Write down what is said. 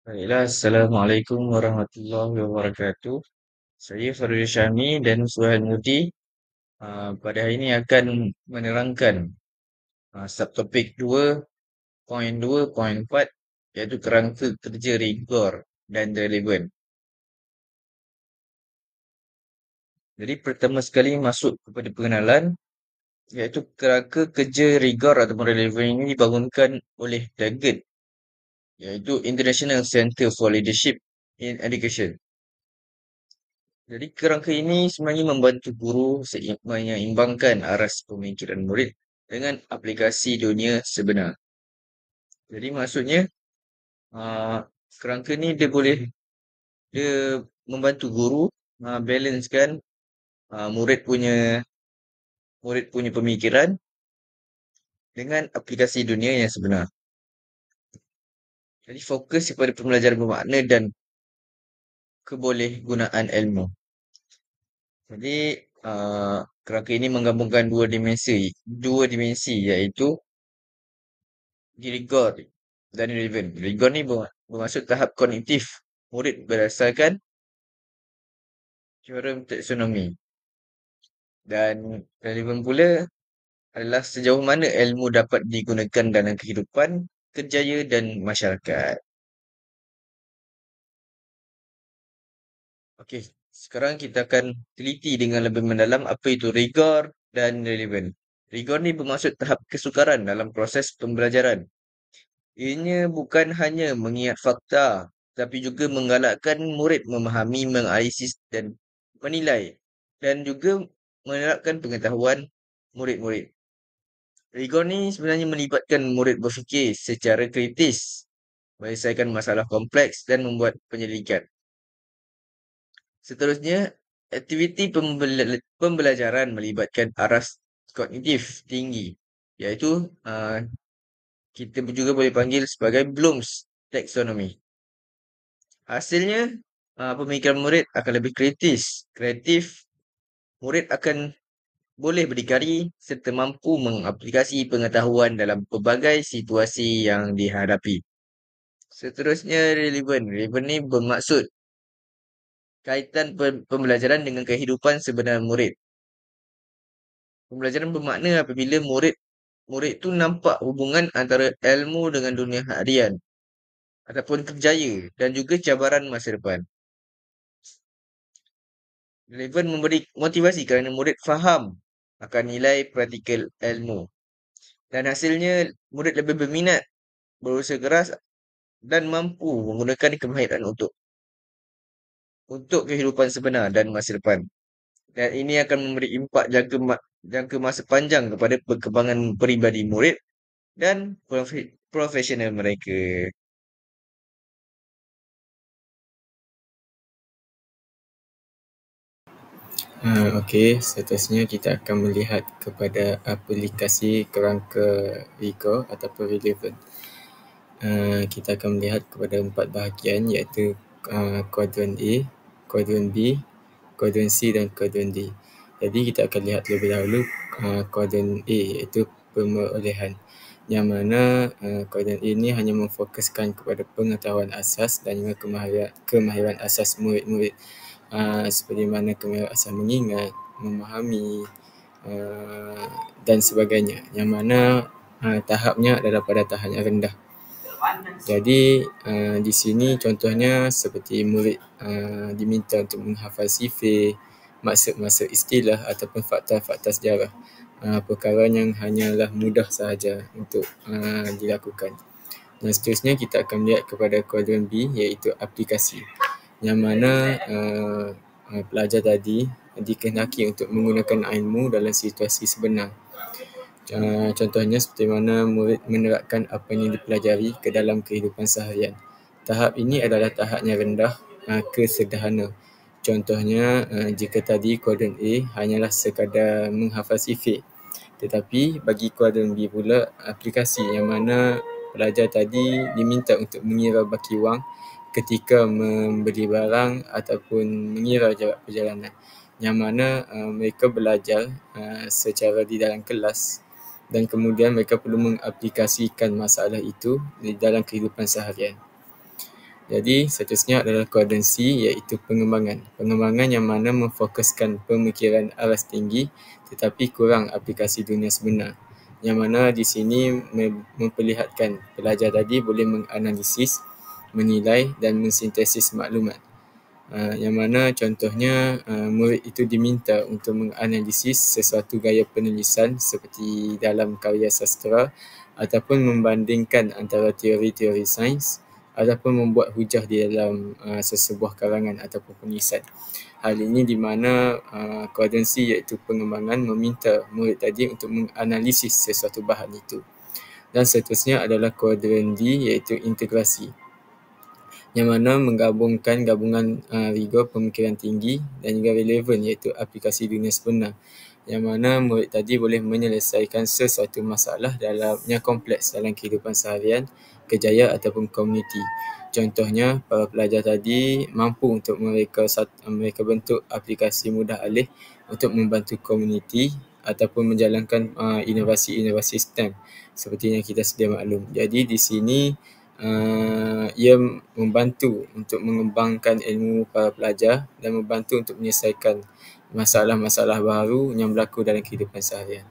Baiklah, Assalamualaikum warahmatullahi wabarakatuh. Saya Farul Syami dan Suhail Mudi pada hari ini akan menerangkan subtopik 2.2.4 iaitu kerangka kerja rigor dan relevan. Jadi pertama sekali masuk kepada pengenalan iaitu kerangka kerja rigor ataupun relevan ini dibangunkan oleh DAGED iaitu International Center for Leadership in Education. Jadi kerangka ini sebenarnya membantu guru menyeimbangkan aras pemikiran murid dengan aplikasi dunia sebenar. Jadi maksudnya kerangka ni dia membantu guru balancekan murid punya pemikiran dengan aplikasi dunia yang sebenar. Jadi fokus kepada pembelajaran bermakna dan kebolehgunaan ilmu. Jadi kerangka ini menggabungkan dua dimensi iaitu rigor dan relevan. Rigor ni bermaksud tahap kognitif murid berdasarkan teorem taksonomi. Dan relevan pula adalah sejauh mana ilmu dapat digunakan dalam kehidupan, kerjaya dan masyarakat. Okey, sekarang kita akan teliti dengan lebih mendalam apa itu rigor dan relevan. Rigor ni bermaksud tahap kesukaran dalam proses pembelajaran. Ianya bukan hanya mengingat fakta, tapi juga menggalakkan murid memahami, menganalisis dan menilai dan juga menerapkan pengetahuan murid-murid. Rigor ni sebenarnya melibatkan murid berfikir secara kritis, menyelesaikan masalah kompleks dan membuat penyelidikan. Seterusnya, aktiviti pembelajaran melibatkan aras kognitif tinggi, iaitu kita juga boleh panggil sebagai Bloom's taxonomy. Hasilnya, pemikiran murid akan lebih kreatif, murid akan boleh berdikari serta mampu mengaplikasi pengetahuan dalam pelbagai situasi yang dihadapi. Seterusnya, relevan. Relevan ni bermaksud kaitan pembelajaran dengan kehidupan sebenar murid. Pembelajaran bermakna apabila murid tu nampak hubungan antara ilmu dengan dunia harian ataupun kerjaya dan juga cabaran masa depan. Relevan memberi motivasi kerana murid faham akan nilai praktikal ilmu. Dan hasilnya, murid lebih berminat, berusaha keras dan mampu menggunakan kemahiran untuk kehidupan sebenar dan masa depan. Dan ini akan memberi impak jangka masa panjang kepada perkembangan peribadi murid dan profesional mereka. Okey, seterusnya kita akan melihat kepada aplikasi kerangka rigor ataupun relevan. Kita akan melihat kepada 4 bahagian iaitu kuadran A, kuadran B, kuadran C dan kuadran D. Jadi kita akan lihat terlebih dahulu kuadran A iaitu pemerolehan. Yang mana kuadran A ini hanya memfokuskan kepada pengetahuan asas dan juga kemahiran asas murid-murid. Seperti mana kemahiran asas mengingat, memahami dan sebagainya. Yang mana tahapnya adalah pada tahap yang rendah. Jadi di sini contohnya seperti murid diminta untuk menghafal sifir, maksud-maksud istilah ataupun fakta-fakta sejarah. Perkara yang hanyalah mudah sahaja untuk dilakukan. Dan seterusnya kita akan melihat kepada kuadran B iaitu aplikasi. Yang mana pelajar tadi dikehendaki untuk menggunakan ilmu dalam situasi sebenar. Contohnya seperti mana murid menerapkan apa yang dipelajari ke dalam kehidupan seharian. Tahap ini adalah tahap yang rendah ke sederhana. Contohnya jika tadi kuadran A hanyalah sekadar menghafal sifir. Tetapi bagi kuadran B pula aplikasi yang mana pelajar tadi diminta untuk mengira baki wang ketika membeli barang ataupun mengira jarak perjalanan. Yang mana mereka belajar secara di dalam kelas dan kemudian mereka perlu mengaplikasikan masalah itu di dalam kehidupan seharian. Jadi seterusnya adalah koherensi, iaitu pengembangan. Pengembangan yang mana memfokuskan pemikiran aras tinggi tetapi kurang aplikasi dunia sebenar. Yang mana di sini memperlihatkan pelajar tadi boleh menganalisis, menilai dan mensintesis maklumat. Yang mana contohnya murid itu diminta untuk menganalisis sesuatu gaya penulisan seperti dalam karya sastra ataupun membandingkan antara teori-teori sains ataupun membuat hujah di dalam sesebuah karangan ataupun penulisan. Hal ini di mana koherensi iaitu pengembangan meminta murid tadi untuk menganalisis sesuatu bahan itu. Dan seterusnya adalah kuadran D iaitu integrasi, yang mana menggabungkan gabungan rigor pemikiran tinggi dan juga relevan iaitu aplikasi dunia sebenar, yang mana murid tadi boleh menyelesaikan sesuatu masalah yang kompleks dalam kehidupan seharian, kerjaya ataupun komuniti. Contohnya, para pelajar tadi mampu untuk mereka bentuk aplikasi mudah alih untuk membantu komuniti ataupun menjalankan inovasi-inovasi STEM seperti yang kita sedia maklum. Jadi di sini ia membantu untuk mengembangkan ilmu para pelajar dan membantu untuk menyelesaikan masalah-masalah baru yang berlaku dalam kehidupan seharian.